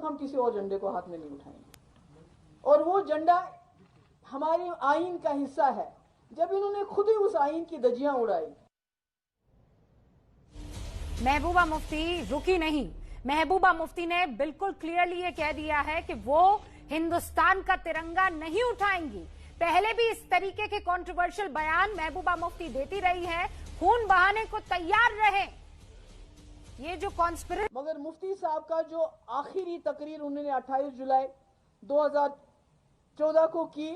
हम किसी और झंडे को हाथ में नहीं उठाएंगे। और वो झंडा हमारे आईन का हिस्सा है। जब इन्होंने खुद ही उस आईन की धज्जियां उड़ाई। महबूबा मुफ्ती रुकी नहीं। महबूबा मुफ्ती ने बिल्कुल क्लियरली ये कह दिया है कि वो हिंदुस्तान का तिरंगा नहीं उठाएंगी। पहले भी इस तरीके के कंट्रोवर्शियल बयान महबूबा मुफ्ती देती रही है। खून बहाने को तैयार रहे। ये जो कॉन्स्पिरेसी, मगर मुफ्ती साहब का जो आखिरी तकरीर उन्होंने 28 जुलाई 2014 को की,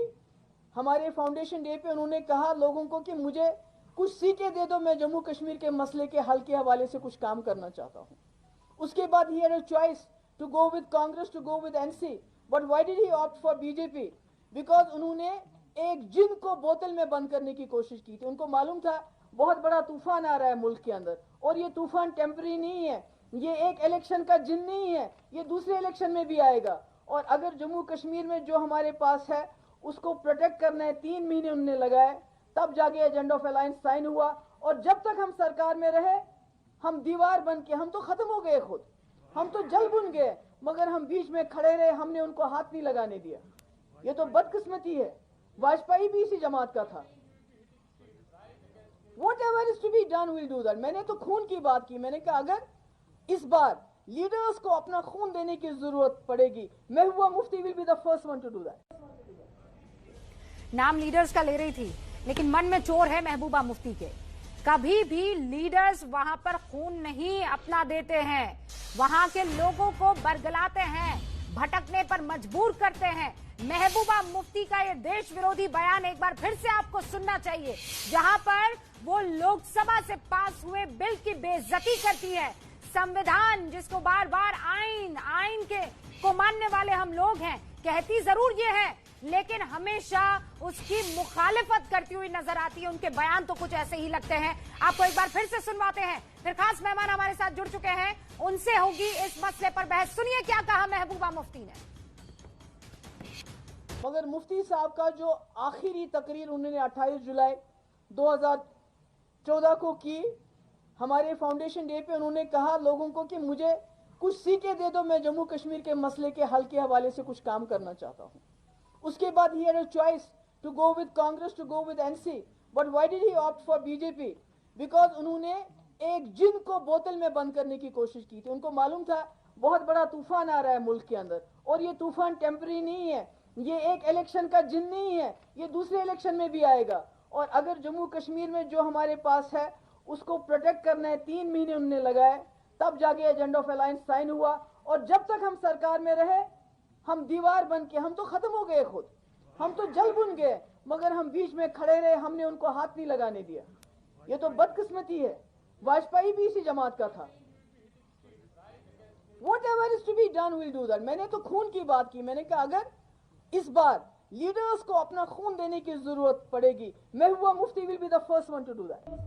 हमारे फाउंडेशन डे पे उन्होंने कहा लोगों को कि मुझे कुछ सीटें दे दो, मैं जम्मू कश्मीर के मसले के हल के हवाले से कुछ काम करना चाहता हूं। उसके बाद he had a choice to go with Congress, to go with NC, but why did he opt for BJP? Because उन्होंने एक जिन को बोतल में बंद करने की कोशिश की थी। उनको मालूम था बहुत बड़ा तूफान आ रहा है मुल्क के अंदर, और ये तूफान टेम्पररी नहीं है, ये एक इलेक्शन का जिन नहीं है, ये दूसरे इलेक्शन में भी आएगा। और अगर जम्मू कश्मीर में जो हमारे पास है उसको प्रोटेक्ट करना है, 3 महीने उन्होंने लगाए, तब जाके एजेंडा ऑफ अलायंस साइन हुआ। और जब तक हम सरकार में रहे, हम दीवार बन के, हम तो खत्म हो गए खुद, हम तो जल बुन गए, मगर हम बीच में खड़े रहे, हमने उनको हाथ नहीं लगाने दिया। ये तो बदकिस्मती है। वाजपेयी भी इसी जमात का था। Whatever is to be done, we'll do that. मैंने तो खून की बात की। मैंने कहा अगर इस बार लीडर्स को अपना खून देने की जरूरत पड़ेगी, Mehbooba Mufti will be the first one to do that. नाम लीडर्स का ले रही थी, लेकिन मन में चोर है महबूबा मुफ्ती के। कभी भी लीडर्स वहां पर खून नहीं अपना देते हैं, वहां के लोगों को बरगलाते हैं, भटकने पर मजबूर करते हैं। महबूबा मुफ्ती का ये देश विरोधी बयान एक बार फिर से आपको सुनना चाहिए, जहां पर वो लोकसभा से पास हुए बिल की बेइज्जती करती है। संविधान जिसको बार बार आईन के को मानने वाले हम लोग हैं, कहती जरूर ये है, लेकिन हमेशा उसकी मुखालिफत करती हुई नजर आती है। उनके बयान तो कुछ ऐसे ही लगते हैं। आपको एक बार फिर से सुनवाते हैं। फिर खास मेहमान हमारे साथ जुड़ चुके हैं, उनसे होगी इस मसले पर बहस। सुनिए क्या कहा महबूबा मुफ्ती ने। मगर मुफ्ती साहब का जो आखिरी तकरीर उन्होंने 28 जुलाई 2014 को की, हमारे फाउंडेशन डे पे उन्होंने कहा लोगों को कि मुझे कुछ सीटें दे दो, मैं जम्मू कश्मीर के मसले के हल के हवाले से कुछ काम करना चाहता हूं। उसके बाद he had a choice to go with Congress, to go with NC, but why did he opt for BJP? Because उन्होंने एक जिन को बोतल में बंद करने की कोशिश की थी। उनको मालूम था बहुत बड़ा तूफान आ रहा है मुल्क के अंदर, और ये तूफान टेम्पररी नहीं है, ये एक इलेक्शन का जिन नहीं है, ये दूसरे इलेक्शन में भी आएगा। और अगर जम्मू कश्मीर में जो हमारे पास है उसको प्रोटेक्ट करना है, 3 महीने उन्होंने लगाए, तब जाके एजेंडा ऑफ अलायंस साइन हुआ। और जब तक हम सरकार में रहे, हम दीवार बन के, हम तो खत्म हो गए खुद, हम तो जल बुन गए, मगर हम बीच में खड़े रहे, हमने उनको हाथ नहीं लगाने दिया। ये तो बदकिस्मती है। वाजपेयी भी इसी जमात का था। Whatever is to be done, we'll do that. मैंने तो खून की बात की। मैंने कहा अगर इस बार लीडर्स को अपना खून देने की जरूरत पड़ेगी, Mehbooba Mufti will be the first one to do that.